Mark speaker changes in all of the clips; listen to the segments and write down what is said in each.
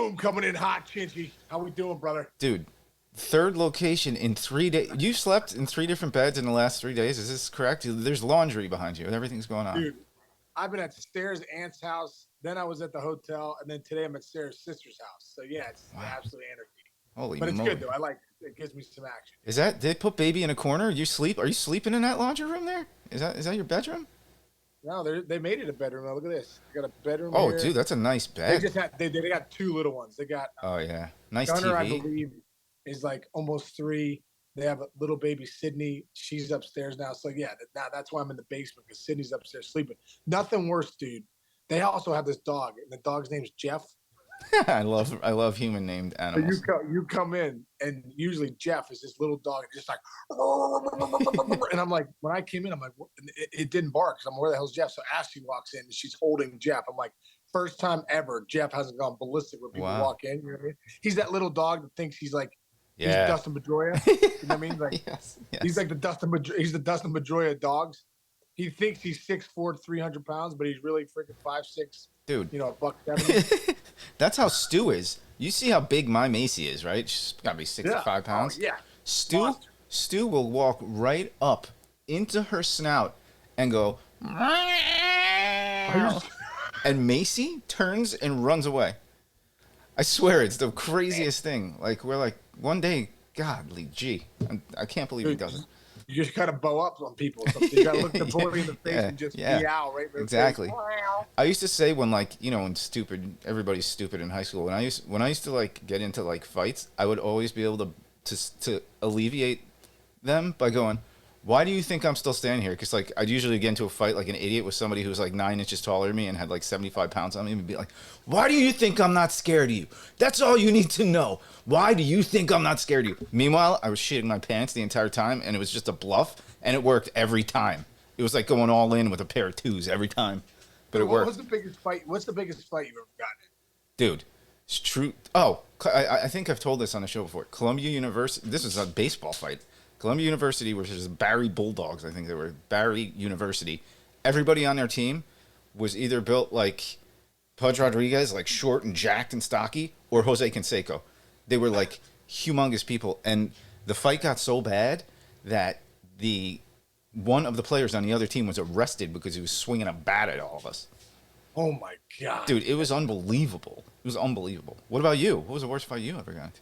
Speaker 1: Boom, coming in hot, Chinchy. How we doing, brother?
Speaker 2: Dude, third location in 3 days. You slept in three different beds in the last 3 days. Is this correct? There's laundry behind you and everything's going on.
Speaker 1: Dude, I've been at Sarah's aunt's house. Then I was at the hotel, and then today I'm at Sarah's sister's house. So yeah, it's
Speaker 2: Wow.
Speaker 1: absolute anarchy.
Speaker 2: Holy
Speaker 1: But it's good
Speaker 2: moly.
Speaker 1: though. I like it. It gives me some action.
Speaker 2: Is that, they put baby in a corner? You sleep? Are you sleeping in that laundry room there? Is that your bedroom?
Speaker 1: No, they made it a bedroom. Now, look at this. They got a bedroom
Speaker 2: Oh,
Speaker 1: here.
Speaker 2: dude, that's a nice
Speaker 1: They
Speaker 2: bed.
Speaker 1: just had they got two little ones. They got
Speaker 2: Oh, yeah. Nice
Speaker 1: Gunner, I
Speaker 2: TV.
Speaker 1: believe, is like almost 3. They have a little baby Sydney. She's upstairs now. So yeah, now that's why I'm in the basement because Sydney's upstairs sleeping. Nothing worse, dude. They also have this dog, and the dog's name's Jeff.
Speaker 2: I love human named
Speaker 1: So
Speaker 2: animals.
Speaker 1: you come in, and usually Jeff is this little dog, just like, and I'm like, when I came in, I'm like, it didn't bark. So I'm, where the hell's Jeff? So Ashley walks in, and she's holding Jeff. I'm like, first time ever, Jeff hasn't gone ballistic when people
Speaker 2: Wow.
Speaker 1: walk in. You know what I mean? He's that little dog that thinks he's like, he's
Speaker 2: Yeah.
Speaker 1: Dustin Pedroia. You know what I mean? Like,
Speaker 2: Yes.
Speaker 1: he's
Speaker 2: Yes.
Speaker 1: like he's the Dustin Pedroia of dogs. He thinks he's 6'4", 300 pounds, but he's really freaking 5'6",
Speaker 2: Dude.
Speaker 1: you know, a buck 70.
Speaker 2: That's how Stu is. You see how big my Macy is, right? She's got to be 65
Speaker 1: Oh
Speaker 2: pounds.
Speaker 1: yeah.
Speaker 2: Stu
Speaker 1: Monster.
Speaker 2: Stu will walk right up into her snout and go,
Speaker 1: Are you-
Speaker 2: and Macy turns and runs away. I swear it's the craziest thing. Like, we're like, one day, godly gee, I can't believe he
Speaker 1: Dude,
Speaker 2: does it.
Speaker 1: you just gotta bow up on people. So you gotta look the bully in the face
Speaker 2: Yeah,
Speaker 1: and just
Speaker 2: yeah.
Speaker 1: meow right in their
Speaker 2: Exactly.
Speaker 1: face.
Speaker 2: I used to say when, like, when everybody's stupid in high school. When I used to like get into like fights, I would always be able to alleviate them by going, "Why do you think I'm still standing here?" Because like I'd usually get into a fight like an idiot with somebody who's like 9 inches taller than me and had like 75 pounds on me, and be like, "Why do you think I'm not scared of you? That's all you need to know. Why do you think I'm not scared of you?" Meanwhile, I was shitting my pants the entire time, and it was just a bluff, and it worked every time. It was like going all in with a pair of twos every time, but it
Speaker 1: What's
Speaker 2: worked.
Speaker 1: the biggest fight? What's the biggest fight you've ever gotten
Speaker 2: Dude, it's true. Oh, I think I've told this on the show before. Columbia University. This was a baseball fight. Columbia University, which is Barry Bulldogs, I think they were. Barry University. Everybody on their team was either built like Pudge Rodriguez, like short and jacked and stocky, or Jose Canseco. They were like humongous people. And the fight got so bad that the one of the players on the other team was arrested because he was swinging a bat at all of us.
Speaker 1: in? Oh my god,
Speaker 2: Dude, it was unbelievable. It was unbelievable. What about you? What was the worst fight you ever got into?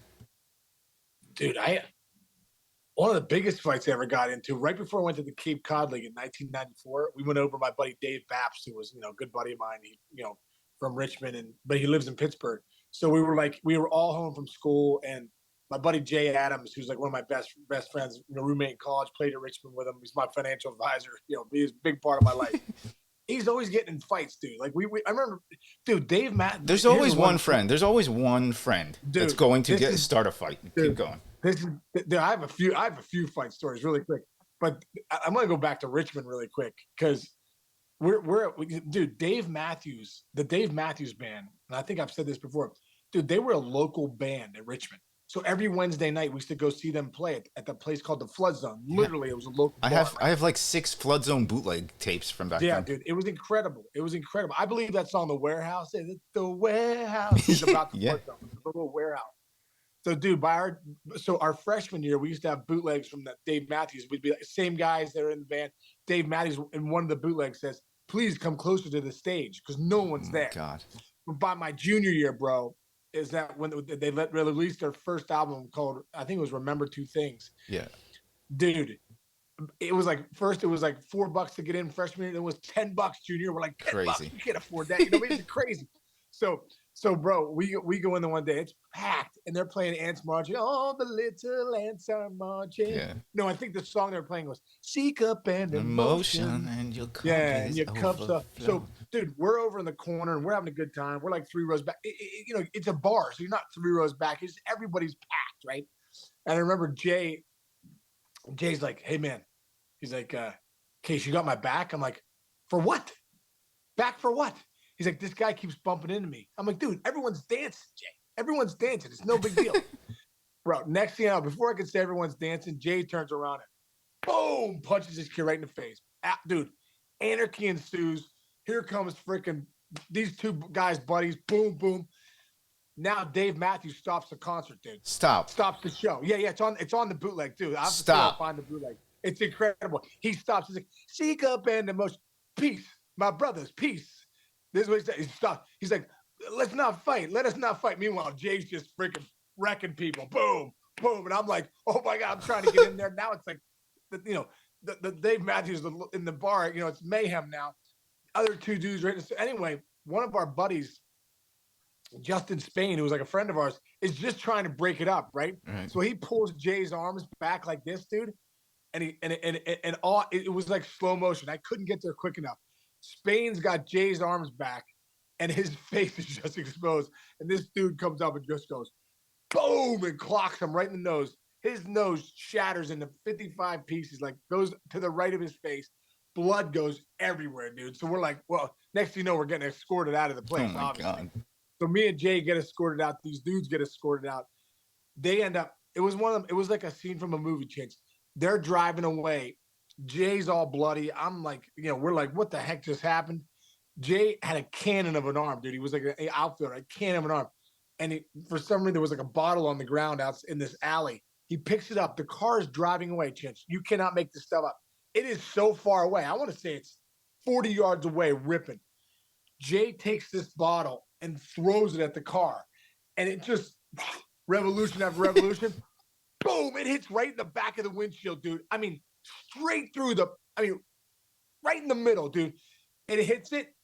Speaker 1: dude! One of the biggest fights I ever got into right before I went to the Cape Cod League in 1994. We went over my buddy Dave Baps, who was a good buddy of mine. He from Richmond, but he lives in Pittsburgh. So we were all home from school, and my buddy Jay Adams, who's like one of my best friends, roommate in college, played at Richmond with him. He's my financial advisor. He's a big part of my life. He's always getting in fights, dude. Like I remember, dude, Dave Matt.
Speaker 2: There's
Speaker 1: here's
Speaker 2: always
Speaker 1: the
Speaker 2: one friend. There's always one friend that's
Speaker 1: dude.
Speaker 2: going to
Speaker 1: This is
Speaker 2: start a fight. Keep
Speaker 1: dude,
Speaker 2: going.
Speaker 1: this is. Dude, I have a few fight stories really quick, but I'm gonna go back to Richmond really quick because dude, Dave Matthews, the Dave Matthews Band, and I think I've said this before, dude. They were a local band in Richmond. So every Wednesday night we used to go see them play at the place called the Flood Zone.
Speaker 2: Yeah.
Speaker 1: Literally, it was a local
Speaker 2: I
Speaker 1: bar.
Speaker 2: have like 6 Flood Zone bootleg tapes from back
Speaker 1: Yeah,
Speaker 2: then.
Speaker 1: dude, it was incredible. It was incredible. I believe that song, "The Warehouse," is the warehouse is about the
Speaker 2: Yeah.
Speaker 1: Flood Zone, the little warehouse. So, dude, our freshman year, we used to have bootlegs from that Dave Matthews. We'd be like, same guys that are in the band. Dave Matthews in one of the bootlegs says, "Please come closer to the stage because no
Speaker 2: Oh
Speaker 1: one's
Speaker 2: my
Speaker 1: there."
Speaker 2: God.
Speaker 1: But by my junior year, bro, is that when they released their first album called, I think it was "Remember Two Things."
Speaker 2: Yeah.
Speaker 1: Dude, it was like first it was like $4 to get in freshman year. It was $10 junior. We're like $10.
Speaker 2: Crazy.
Speaker 1: You can't afford that. You know, it's crazy. So, bro, we go in the one day. It's packed, and they're playing ants marching. All the little ants are marching.
Speaker 2: Yeah.
Speaker 1: No, I think the song they were playing was "Seek Up and
Speaker 2: Emotion
Speaker 1: Emotion."
Speaker 2: and your cup
Speaker 1: Yeah, and
Speaker 2: is
Speaker 1: your cups up. So,
Speaker 2: overflow.
Speaker 1: dude, we're over in the corner and we're having a good time. We're like 3 rows back. It's a bar, so you're not 3 rows back. It's everybody's packed, right? And I remember Jay's like, "Hey, man," he's like, "Case, you got my back?" I'm like, "For what? Back for what?" He's like, "This guy keeps bumping into me." I'm like, "Dude, everyone's dancing, Jay. Everyone's dancing. It's no big deal." Bro, next thing you know, before I could say everyone's dancing, Jay turns around and boom, punches this kid right in the face. Dude, anarchy ensues. Here comes freaking these two guys, buddies. Boom, boom. Now Dave Matthews stops the concert, dude.
Speaker 2: Stop.
Speaker 1: Stops the show. Yeah, it's on the bootleg, dude. I have to see if I
Speaker 2: Stop.
Speaker 1: find the bootleg. It's incredible. He stops. He's like, "Seek up and emotion, peace, my brothers, peace." This is what he said. He stopped. He's like, "Let's not fight. Let us not fight." Meanwhile, Jay's just freaking wrecking people. Boom, boom, and I'm like, "Oh my god!" I'm trying to get in there. Now it's like, the Dave Matthews in the bar. It's mayhem now. Other two dudes right. So anyway, one of our buddies, Justin Spain, who was like a friend of ours, is just trying to break it up, right? So he pulls Jay's arms back like this, dude, and it was like slow motion. I couldn't get there quick enough. Spain's got Jay's arms back, and his face is just exposed. And this dude comes up and just goes, boom, and clocks him right in the nose. His nose shatters into 55 pieces, like goes to the right of his face. Blood goes everywhere, dude. So we're like, well, next thing you know, we're getting escorted out of the place.
Speaker 2: Oh my
Speaker 1: obviously.
Speaker 2: God.
Speaker 1: So me and Jay get escorted out. These dudes get escorted out. They end up, it was one of them, it was like a scene from a movie, chicks. They're driving away. Jay's all bloody. I'm like, we're like, what the heck just happened? Jay had a cannon of an arm, dude. He was like an outfielder, a cannon of an arm. And for some reason, there was like a bottle on the ground out in this alley. He picks it up. The car is driving away, Chintz. You cannot make this stuff up. It is so far away. I want to say it's 40 yards away, ripping. Jay takes this bottle and throws it at the car. And it just, revolution after revolution, boom, it hits right in the back of the windshield, dude. I mean, straight through right in the middle, dude. And it hits it.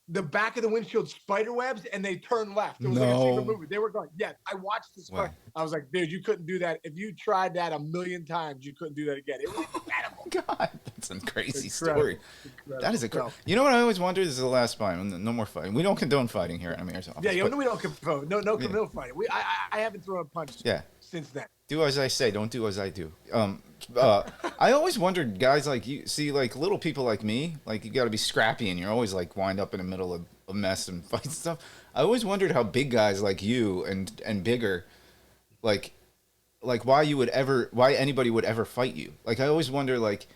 Speaker 1: The back of the windshield spider webs, and they turn left. It was like a secret movie. They were going, yeah, I watched this. I was like, dude, you couldn't do that. If you tried that 1,000,000 times, you couldn't do that again. It was incredible.
Speaker 2: God, that's a crazy story. That is You know what I always wondered? This is the last fight. No more fighting. We don't condone fighing here at Amir's office.
Speaker 1: Yeah, we don't condone. No condone fighting. I haven't thrown a punch since then.
Speaker 2: Do as I say, don't do as I do. I always wondered, guys like you, see, like little people like me, like you got to be scrappy, and you're always like wind up in the middle of a mess and fight stuff. I always wondered how big guys like you and bigger, like why anybody would ever fight you. Like I always wonder, like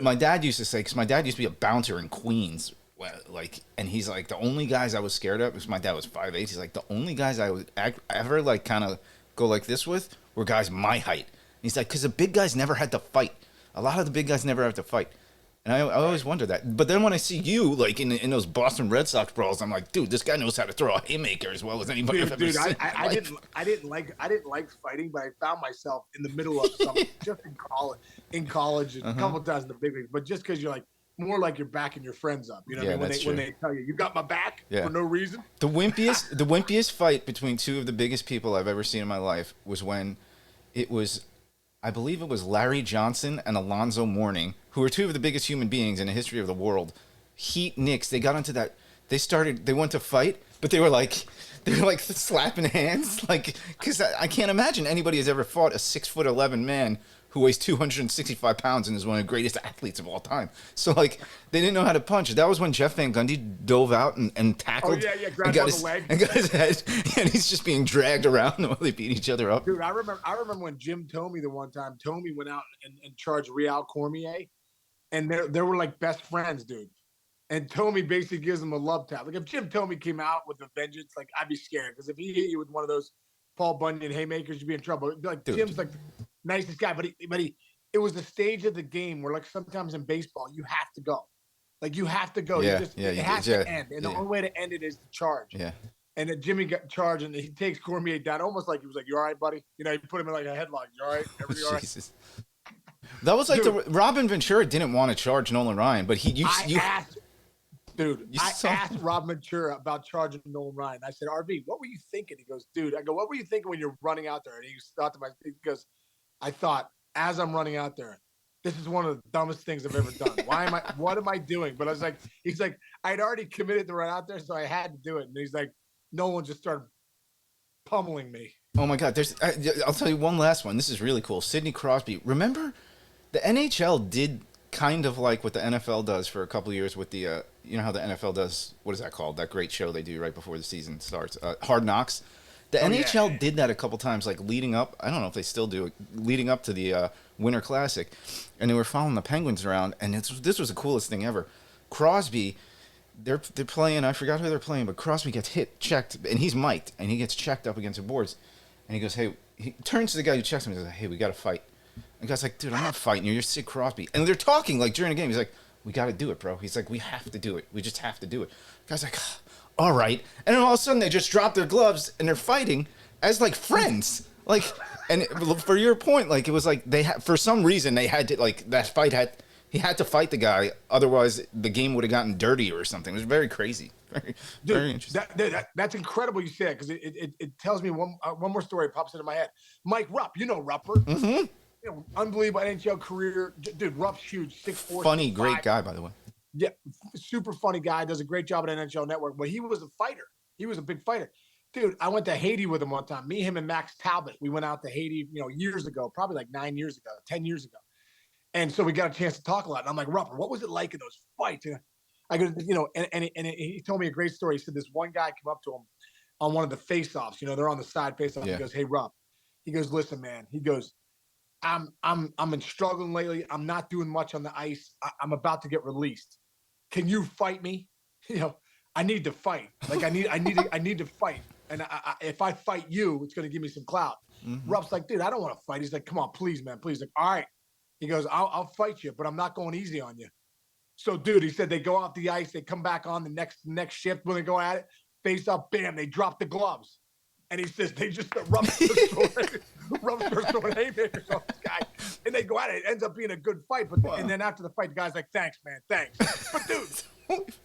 Speaker 2: my dad used to say, because my dad used to be a bouncer in Queens. And he's like, the only guys I was scared of, because my dad was 5'8", he's like, the only guys I would ever like kind of go like this with were guys my height. And he's like, because the big guys never had to fight. A lot of the big guys never have to fight. And I always wonder that. But then when I see you, like in those Boston Red Sox brawls, I'm like, dude, this guy knows how to throw a haymaker as well as anybody I've ever seen.
Speaker 1: I didn't like fighting, but I found myself in the middle of something just in college, a couple of times in the big leagues. But just because you're like, more like you're backing your friends up, you know what I mean? When they tell you got my back for no reason.
Speaker 2: The wimpiest fight between two of the biggest people I've ever seen in my life was when it was, I believe it was Larry Johnson and Alonzo Mourning, who are two of the biggest human beings in the history of the world. Heat Knicks. They got into that. They went to fight, but they were like slapping hands, like, because I can't imagine anybody has ever fought a 6'11" man who weighs 265 pounds and is one of the greatest athletes of all time. So, like, they didn't know how to punch. That was when Jeff Van Gundy dove out and tackled.
Speaker 1: Oh, yeah, grabbed on the leg.
Speaker 2: And got his head, and he's just being dragged around while they beat each other up.
Speaker 1: Dude, I remember when Jim Thome the one time, Thome went out and charged Real Cormier, and they were like best friends, dude. And Thome basically gives him a love tap. Like, if Jim Thome came out with a vengeance, like, I'd be scared. Because if he hit you with one of those Paul Bunyan haymakers, you'd be in trouble. Like, dude. Jim's like nicest guy, but it was the stage of the game where, like, sometimes in baseball you have to go, like you have to go. It has to end, and the only way to end it is to charge.
Speaker 2: Yeah.
Speaker 1: And then Jimmy got charged, and he takes Cormier down, almost like he was like, "You all right, buddy?" You put him in like a headlock. You all right? Everything all right?
Speaker 2: Jesus. That was like Robin Ventura didn't want to charge Nolan Ryan, but
Speaker 1: I asked Rob Ventura about charging Nolan Ryan. I said, "RV, what were you thinking?" He goes, "Dude," I go, "What were you thinking when you're running out there?" And he thought to myself, he goes, "I thought, as I'm running out there, this is one of the dumbest things I've ever done. What am I doing?" But I was like, he's like, I'd already committed to run out there, so I had to do it. And he's like, no one just started pummeling me.
Speaker 2: Oh my God. I'll tell you one last one. This is really cool. Sidney Crosby. Remember the NHL did kind of like what the NFL does for a couple of years with the, you know how the NFL does, what is that called? That great show they do right before the season starts, Hard Knocks. The NHL did that a couple times, like leading up. I don't know if they still do it, leading up to the Winter Classic, and they were following the Penguins around. And this was the coolest thing ever. Crosby they're playing. I forgot who they're playing, but Crosby gets checked, and he's mic'd, and he gets checked up against the boards, and he goes, "Hey," he turns to the guy who checks him and says, "Hey, we got to fight." And the guy's like, "Dude, I'm not fighting you. You're Sid Crosby." And they're talking like during the game. He's like, "We got to do it, bro." He's like, "We have to do it. We just have to do it." The guy's like, "All right." And then all of a sudden, they just drop their gloves and they're fighting as like friends. Like, and for your point, like it was like for some reason they had to like that fight had. He had to fight the guy, otherwise the game would have gotten dirty or something. It was very crazy, very interesting.
Speaker 1: That's incredible you said because it tells me one more story pops into my head. Mike Rupp, you know Rupper, unbelievable NHL career, dude. Rupp's huge, 6'4",
Speaker 2: funny,
Speaker 1: 6'5".
Speaker 2: great guy, by the way.
Speaker 1: Yeah, super funny guy, does a great job at NHL Network. But he was a fighter. He was a big fighter, dude. I went to Haiti with him one time. Me, him, and Max Talbot. We went out to Haiti, years ago, probably like 9 years ago, 10 years ago. And so we got a chance to talk a lot. And I'm like, Rupper, what was it like in those fights? And I go, and he told me a great story. He said this one guy came up to him on one of the face-offs. They're on the side face-off. Yeah. He goes, "Hey, Rupp." He goes, "Listen, man." He goes, I'm been struggling lately. I'm not doing much on the ice. I'm about to get released. Can you fight me? I need to fight. Like I need to fight. And if I fight you, it's going to give me some clout. Mm-hmm. Rupp's like, "Dude, I don't want to fight." He's like, "Come on, please, man, please." Like, "All right." He goes, I'll fight you, but I'm not going easy on you. So, dude, he said they go off the ice. They come back on the next shift when they go at it. Face up, bam, they drop the gloves. And he says they just rub throwing haymakers on this guy. And they go at it. It ends up being a good fight. But and then after the fight, the guy's like, "Thanks, man, thanks." But, dude,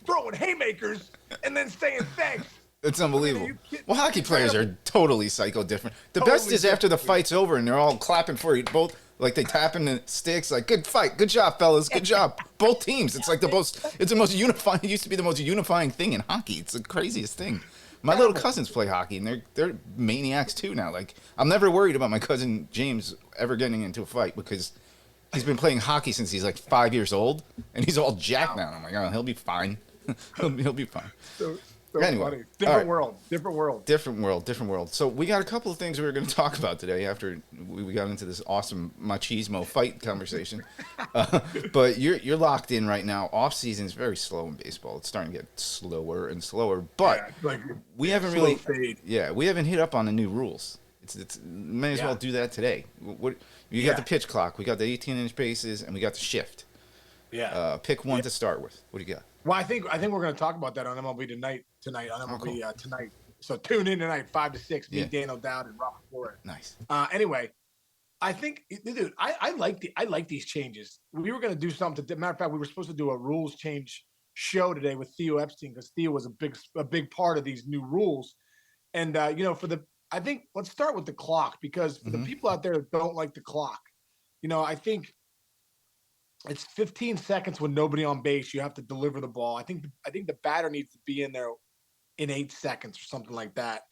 Speaker 1: throwing haymakers and then saying thanks.
Speaker 2: It's unbelievable. Well, hockey players are totally psycho different. The best is after the fight's over and they're all clapping for you both. Like they tapping the sticks, like "Good fight, good job, fellas, good job." Both teams. It's like it's the most unifying. It used to be the most unifying thing in hockey. It's the craziest thing. My little cousins play hockey, and they're maniacs too now. Like I'm never worried about my cousin James ever getting into a fight because he's been playing hockey since he's like 5 years old, and he's all jacked now. And I'm like, "Oh, he'll be fine. he'll be fine."
Speaker 1: So anyway,
Speaker 2: funny.
Speaker 1: Different world.
Speaker 2: So we got a couple of things we were going to talk about today after we got into this awesome machismo fight conversation. But you're locked in right now. Off season is very slow in baseball. It's starting to get slower and slower. But we haven't really fade. Yeah, we haven't hit up on the new rules. It's may as well do that today. You got the pitch clock, we got the 18-inch bases, and we got the shift. Yeah. Pick one to start with. What do you got?
Speaker 1: Well, I think we're going to talk about that on MLB tonight on MLB tonight. So tune in tonight, 5 to 6. Me, Dan O'Dowd, and Robert Flores.
Speaker 2: Nice.
Speaker 1: Anyway, I think, dude, I like these changes. We were going to do something. Matter of fact, we were supposed to do a rules change show today with Theo Epstein because Theo was a big part of these new rules. And I think let's start with the clock because for the people out there that don't like the clock, I think it's 15 seconds with nobody on base. You have to deliver the ball. I think the batter needs to be in there in 8 seconds or something like that.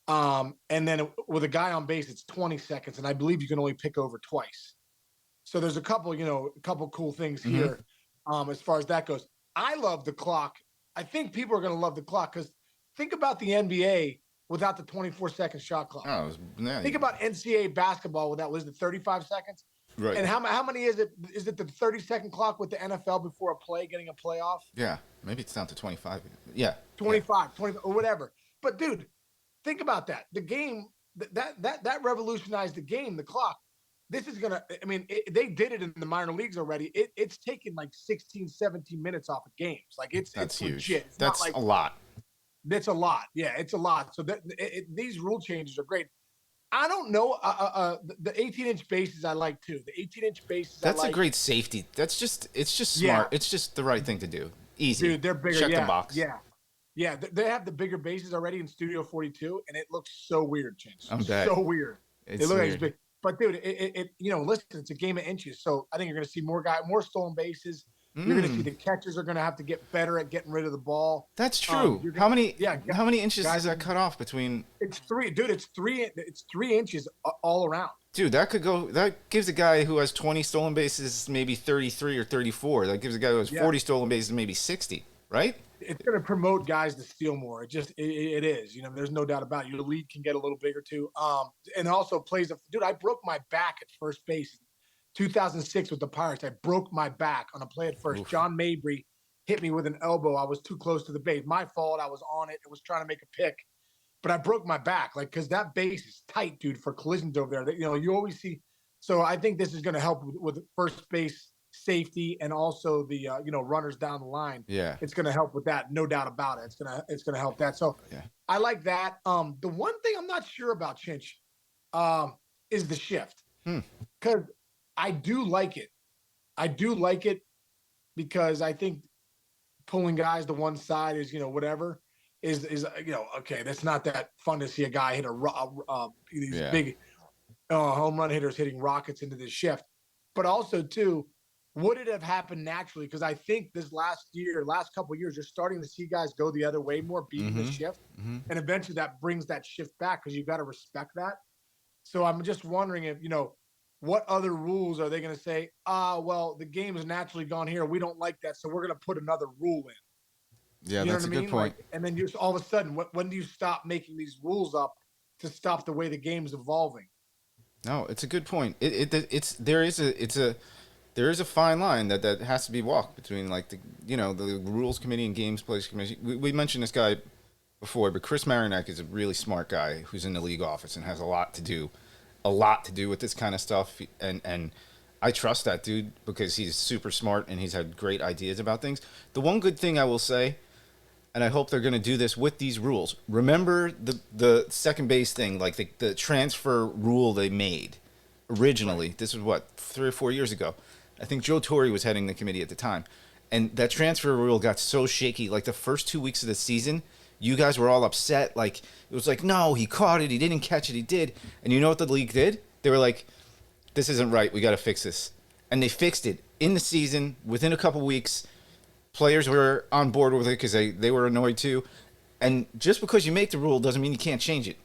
Speaker 1: And then with a guy on base, it's 20 seconds, and I believe you can only pick over twice. So there's a couple cool things here as far as that goes. I love the clock. I think people are going to love the clock because think about the NBA without the 24-second shot clock. Think about NCAA basketball without the 35 seconds. Right. And how many is it? Is it the 30-second clock with the NFL before a play getting a playoff?
Speaker 2: Yeah, maybe it's down to 25. Yeah,
Speaker 1: 25, 20 or whatever. But dude, think about that. The game that revolutionized the game. The clock. This is gonna. I mean, they did it in the minor leagues already. It's taking like 16, 17 minutes off of games. Like it's
Speaker 2: huge.
Speaker 1: Legit. It's
Speaker 2: That's
Speaker 1: not like,
Speaker 2: a lot.
Speaker 1: That's a lot. Yeah, it's a lot. So these rule changes are great. I don't know. The 18-inch bases I like too. The 18-inch bases.
Speaker 2: That's a great safety. It's just smart. Yeah. It's just the right thing to do. Easy.
Speaker 1: Dude, they're bigger.
Speaker 2: Check the box.
Speaker 1: Yeah. They have the bigger bases already in Studio 42, and it looks so weird, Chance.
Speaker 2: I'm bad.
Speaker 1: So weird. They look like it's big. But dude, listen, it's a game of inches. So I think you're going to see more stolen bases. You're going to see the catchers are going to have to get better at getting rid of the ball.
Speaker 2: That's true. How many inches does that cut off between?
Speaker 1: It's 3, dude. It's 3 inches all around.
Speaker 2: Dude, that gives a guy who has 20 stolen bases maybe 33 or 34. That gives a guy who has 40 stolen bases maybe 60, right?
Speaker 1: It's going to promote guys to steal more. It is. There's no doubt about it. Your lead can get a little bigger too. And also dude, I broke my back at first base. 2006 with the Pirates, I broke my back on a play at first. Oof. John Mabry hit me with an elbow. I was too close to the base. My fault. I was on it. It was trying to make a pick, but I broke my back. Like, because that base is tight, dude, for collisions over there. That, you always see. So I think this is going to help with first base safety and also the runners down the line.
Speaker 2: Yeah.
Speaker 1: It's going to help with that, no doubt about it. It's gonna help that. So
Speaker 2: Yeah.
Speaker 1: I like that. The one thing I'm not sure about, Chinch, is the shift, because I do like it. I do like it because I think pulling guys to one side is, whatever is okay. That's not that fun to see a guy hit these big home run hitters hitting rockets into this shift. But also too, would it have happened naturally? Because I think this last couple of years, you're starting to see guys go the other way more, beating the shift, and eventually that brings that shift back because you got to respect that. So I'm just wondering if, what other rules are they going to say? Well, the game has naturally gone here. We don't like that, so we're going to put another rule in.
Speaker 2: Yeah, that's a good point.
Speaker 1: Like, and then just all of a sudden, when do you stop making these rules up to stop the way the game's evolving?
Speaker 2: No, it's a good point. There is a fine line that has to be walked between like the rules committee and games plays committee. We mentioned this guy before, but Chris Marinak is a really smart guy who's in the league office and has a lot to do with this kind of stuff. And I trust that dude because he's super smart and he's had great ideas about things. The one good thing I will say, and I hope they're going to do this with these rules. Remember the second base thing, like the transfer rule they made originally. This was what, 3 or 4 years ago. I think Joe Torre was heading the committee at the time. And that transfer rule got so shaky. Like the first 2 weeks of the season, you guys were all upset. Like it was like, no, he caught it. He didn't catch it. He did. And you know what the league did? They were like, this isn't right. We got to fix this. And they fixed it in the season within a couple weeks. Players were on board with it because they were annoyed too. And just because you make the rule doesn't mean you can't change it,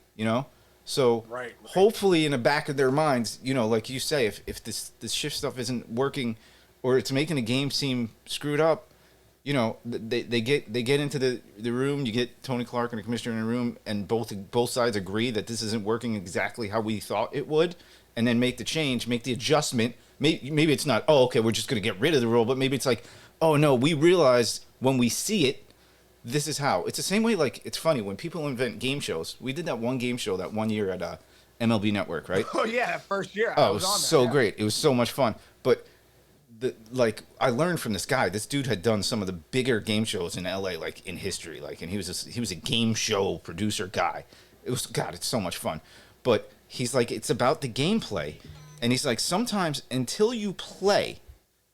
Speaker 2: So
Speaker 1: right.
Speaker 2: Hopefully in the back of their minds, like you say, if this shift stuff isn't working or it's making the game seem screwed up, they get into the room, you get Tony Clark and the commissioner in the room, and both sides agree that this isn't working exactly how we thought it would, and then make the change, make the adjustment. Maybe it's not, oh, okay, we're just going to get rid of the rule, but maybe it's like, oh, no, we realized when we see it, this is how. It's the same way, like, it's funny, when people invent game shows. We did that one game show that one year at MLB Network, right?
Speaker 1: Oh, yeah, that first year.
Speaker 2: Oh, it was so great. It was so much fun. But, I learned from this guy. This dude had done some of the bigger game shows in LA, like, in history. Like, and he was a game show producer guy. It's so much fun. But he's like, it's about the gameplay. And he's like, sometimes until you play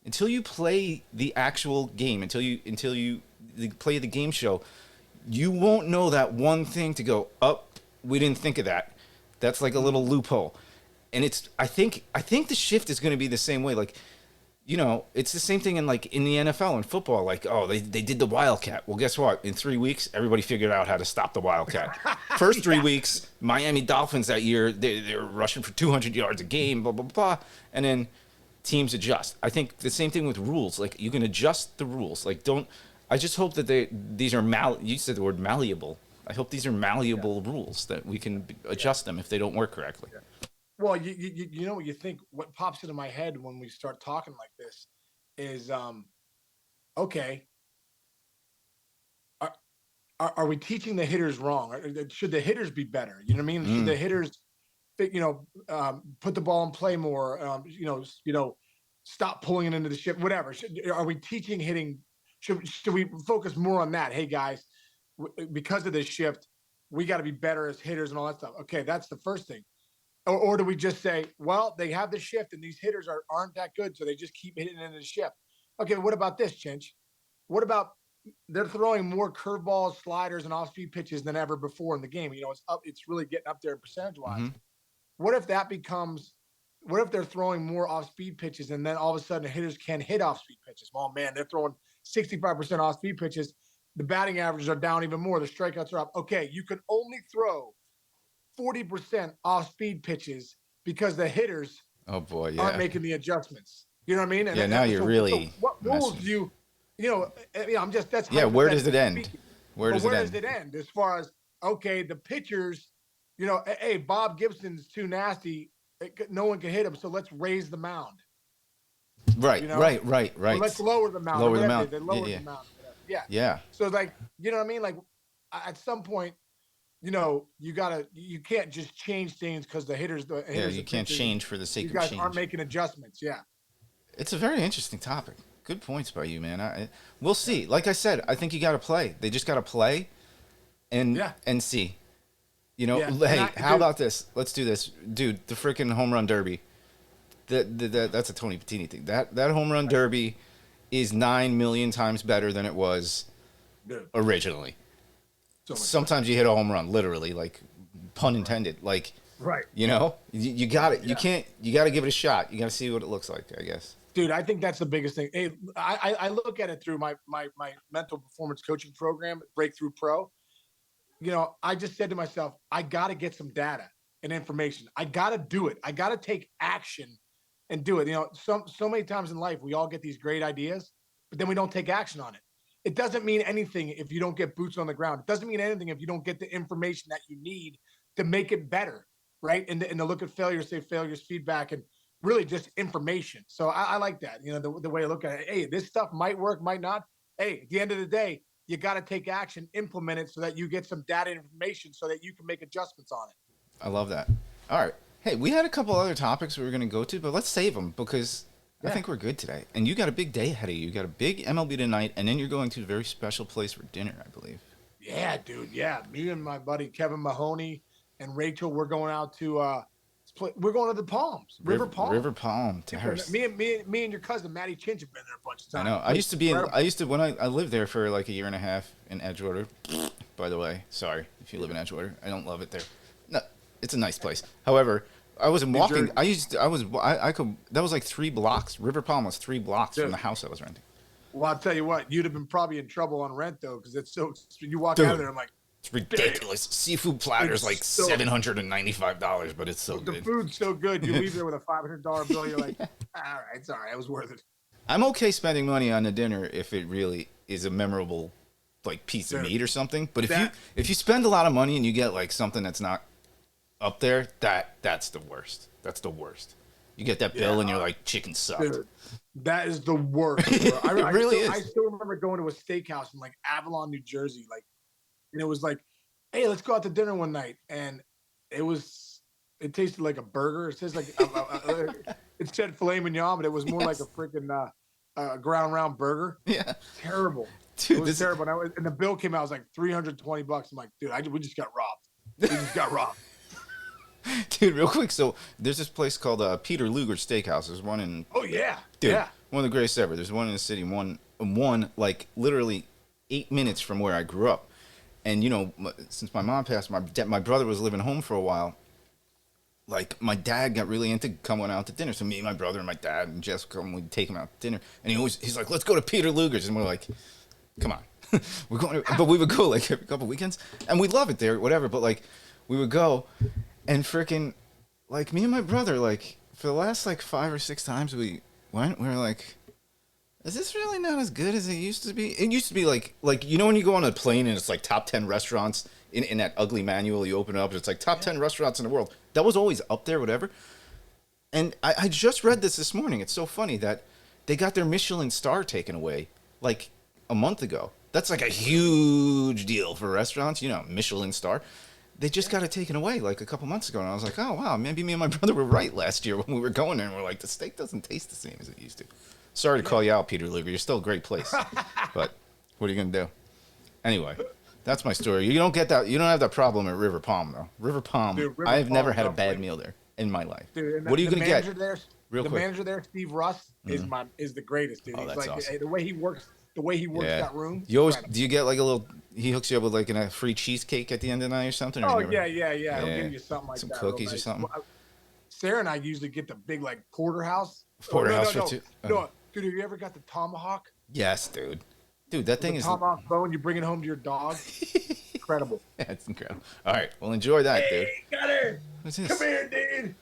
Speaker 2: the actual game, until you play the game show, you won't know that one thing to go, we didn't think of that. That's like a little loophole. And I think the shift is going to be the same way. Like, it's the same thing in the NFL and football. Like, they did the Wildcat. Well, guess what? In 3 weeks, everybody figured out how to stop the Wildcat. First 3 weeks, Miami Dolphins that year, they were rushing for 200 yards a game, blah, blah, blah. And then teams adjust. I think the same thing with rules. Like, you can adjust the rules. Like, I just hope that these are you said the word malleable. I hope these are malleable rules that we can adjust them if they don't work correctly.
Speaker 1: Yeah. Well, you know what you think? What pops into my head when we start talking like this is, okay, are we teaching the hitters wrong? Should the hitters be better? You know what I mean? Should the hitters, put the ball in play more? Stop pulling it into the ship. Whatever. Are we teaching hitting? Should we focus more on that? Hey guys, because of this shift, we got to be better as hitters and all that stuff. Okay, that's the first thing. Or do we just say, well, they have the shift and these hitters aren't that good, so they just keep hitting into the shift? Okay, what about this, Chinch? What about they're throwing more curveballs, sliders, and off-speed pitches than ever before in the game? It's really getting up there percentage-wise. Mm-hmm. What if they're throwing more off-speed pitches and then all of a sudden hitters can hit off-speed pitches? Oh, man, they're throwing 65% off-speed pitches. The batting averages are down even more. The strikeouts are up. Okay, you can only throw 40% off-speed pitches because the hitters aren't making the adjustments. You know what I mean?
Speaker 2: And now you're really.
Speaker 1: So what rules do I'm just that's
Speaker 2: where does it end? Where does
Speaker 1: it end? As far as the pitchers, hey, Bob Gibson's too nasty. No one can hit him, so let's raise the mound.
Speaker 2: Right.
Speaker 1: Or let's lower the mound.
Speaker 2: Lower the mound.
Speaker 1: They lower the mound. Yeah.
Speaker 2: Yeah.
Speaker 1: So like, you know what I mean? Like at some point, you can't just change things because the
Speaker 2: Yeah,
Speaker 1: hitters
Speaker 2: you
Speaker 1: and
Speaker 2: can't
Speaker 1: pitchers,
Speaker 2: change for the
Speaker 1: you
Speaker 2: sake of
Speaker 1: guys aren't
Speaker 2: change.
Speaker 1: making adjustments. Yeah.
Speaker 2: It's a very interesting topic. Good points by you, man. We'll
Speaker 1: Yeah.
Speaker 2: see. Like I said, I think you got to play. They just got to play
Speaker 1: Yeah.
Speaker 2: and see.
Speaker 1: Yeah. And
Speaker 2: Hey, how about this? Let's do this, dude. The freaking home run derby. That's a Tony Patini thing. That home run derby is 9 million times better than it was
Speaker 1: dude,
Speaker 2: originally.
Speaker 1: so much
Speaker 2: Sometimes you hit a home run, literally, like pun intended. Like,
Speaker 1: right.
Speaker 2: you got it.
Speaker 1: Yeah.
Speaker 2: You got to give it a shot. You got to see what it looks like, I guess.
Speaker 1: Dude, I think that's the biggest thing. Hey, I look at it through my mental performance coaching program, Breakthrough Pro. I just said to myself, I got to get some data and information. I got to do it. I got to take action and do it. So many times in life, we all get these great ideas, but then we don't take action on it. It doesn't mean anything if you don't get boots on the ground. It doesn't mean anything if you don't get the information that you need to make it better, right? And to look at failure, say failures, feedback, and really just information. So I like that, the way I look at it. Hey, this stuff might work, might not. Hey, at the end of the day, you got to take action, implement it so that you get some data and information so that you can make adjustments on it.
Speaker 2: I love that. All right. Hey, we had a couple other topics we were going to go to, but let's save them because I think we're good today. And you got a big day ahead of you. You got a big MLB tonight, and then you're going to a very special place for dinner, I believe.
Speaker 1: Yeah, dude. Yeah, me and my buddy Kevin Mahoney and Rachel, we're going out to we're going to the Palms, River Palm.
Speaker 2: River Palm Terrace.
Speaker 1: Me and your cousin Matty Chinch have been there a bunch of times.
Speaker 2: I know. I used to when I lived there for like a year and a half in Edgewater. By the way, sorry if you live in Edgewater. I don't love it there. No, it's a nice place. However, I wasn't walking. That was like 3 blocks. River Palm was 3 blocks from the house I was renting.
Speaker 1: Well, I'll tell you what, you'd have been probably in trouble on rent though, because it's so. You walk
Speaker 2: Dude,
Speaker 1: out of there, I'm like,
Speaker 2: it's ridiculous. Seafood platter's like $795, but it's so
Speaker 1: the
Speaker 2: good.
Speaker 1: The food's so good. You leave there with a $500 bill. You're like, all right, it's all right. It was worth it.
Speaker 2: I'm okay spending money on the dinner if it really is a memorable, like piece of meat or something. But if you spend a lot of money and you get like something that's not up there, that's the worst. That's the worst. You get that bill and you're like, chicken sucked. Dude,
Speaker 1: that is the worst. Bro.
Speaker 2: It really is.
Speaker 1: I still remember going to a steakhouse in like Avalon, New Jersey, and it was like, hey, let's go out to dinner one night, and it tasted like a burger. It says like it said filet mignon, but it was more like a freaking ground round burger.
Speaker 2: Yeah,
Speaker 1: terrible. Dude, it was terrible. And the bill came out, it was like $320. I'm like, dude, we just got robbed. We just got robbed.
Speaker 2: Dude, real quick. So there's this place called Peter Luger Steakhouse. There's one in.
Speaker 1: Oh yeah,
Speaker 2: dude,
Speaker 1: yeah.
Speaker 2: One of the greatest ever. There's one in the city. One like literally 8 minutes from where I grew up. And since my mom passed, my brother was living home for a while. Like my dad got really into coming out to dinner. So me and my brother and my dad and Jessica, we'd take him out to dinner. And he's like, let's go to Peter Luger's. And we're like, come on, we're going. But we would go like every couple weekends, and we love it there, whatever. But like, we would go, and freaking, like me and my brother, like for the last like 5 or 6 times we went, we were like, is this really not as good as it used to be? It used to be like when you go on a plane and it's like top 10 restaurants in that ugly manual, you open it up and it's like top 10 restaurants in the world. That was always up there, whatever. And I just read this morning. It's so funny that they got their Michelin star taken away like a month ago. That's like a huge deal for restaurants, Michelin star. They just got it taken away like a couple months ago. And I was like, oh, wow, maybe me and my brother were right last year when we were going there. And we're like, the steak doesn't taste the same as it used to. Sorry to call you out, Peter Luger. You're still a great place. But what are you going to do? Anyway, that's my story. You don't get that. You don't have that problem at River Palm, though. River Palm, I've never had a bad meal there in my life.
Speaker 1: Dude,
Speaker 2: what are you going to get?
Speaker 1: The manager there, Steve Russ, is the greatest, dude.
Speaker 2: Oh,
Speaker 1: He's
Speaker 2: that's
Speaker 1: like,
Speaker 2: awesome.
Speaker 1: the way he works that room.
Speaker 2: Do you get like a little, he hooks you up with like a free cheesecake at the end of the night or something?
Speaker 1: Oh, yeah. He'll give you something like
Speaker 2: some
Speaker 1: that.
Speaker 2: Some cookies or something?
Speaker 1: Sarah and I usually get the big like porterhouse.
Speaker 2: Porterhouse
Speaker 1: no,
Speaker 2: for two?
Speaker 1: No. Dude, have you ever got the tomahawk?
Speaker 2: Yes, dude. Dude, that thing is...
Speaker 1: tomahawk bone, you bring it home to your dog. Incredible.
Speaker 2: Yeah, it's incredible. All right, well, enjoy that, dude.
Speaker 1: Hey, Gunner!
Speaker 2: What's this?
Speaker 1: Come here, dude!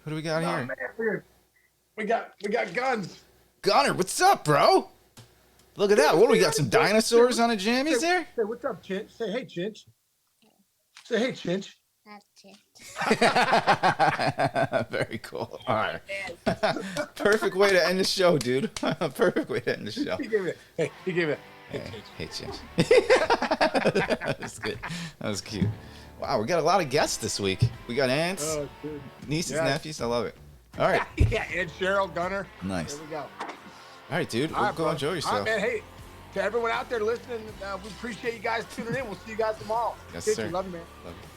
Speaker 2: What do we got here?
Speaker 1: Man, we got guns.
Speaker 2: Gunner, what's up, bro? Look at that. What do we got? Some dinosaurs on the jammies there?
Speaker 1: Say, what's up, Chinch? Say, hey, Chinch. Say, hey, Chinch.
Speaker 2: Very cool. All right. Perfect way to end the show, dude. Perfect way to end the show.
Speaker 1: He gave it.
Speaker 2: Hey, hates James. That was good. That was cute. Wow, we got a lot of guests this week. We got aunts, nieces,
Speaker 1: Yes.
Speaker 2: nephews. I love it. All right.
Speaker 1: Yeah, and Cheryl Gunner.
Speaker 2: Nice.
Speaker 1: There we go.
Speaker 2: All right, dude.
Speaker 1: All right,
Speaker 2: Go
Speaker 1: bro.
Speaker 2: enjoy
Speaker 1: All
Speaker 2: yourself.
Speaker 1: right, man. Hey, to everyone out there listening, we appreciate you guys tuning in. We'll see you guys tomorrow.
Speaker 2: Yes,
Speaker 1: Kiss
Speaker 2: sir.
Speaker 1: you. Love you, man.
Speaker 2: Love you.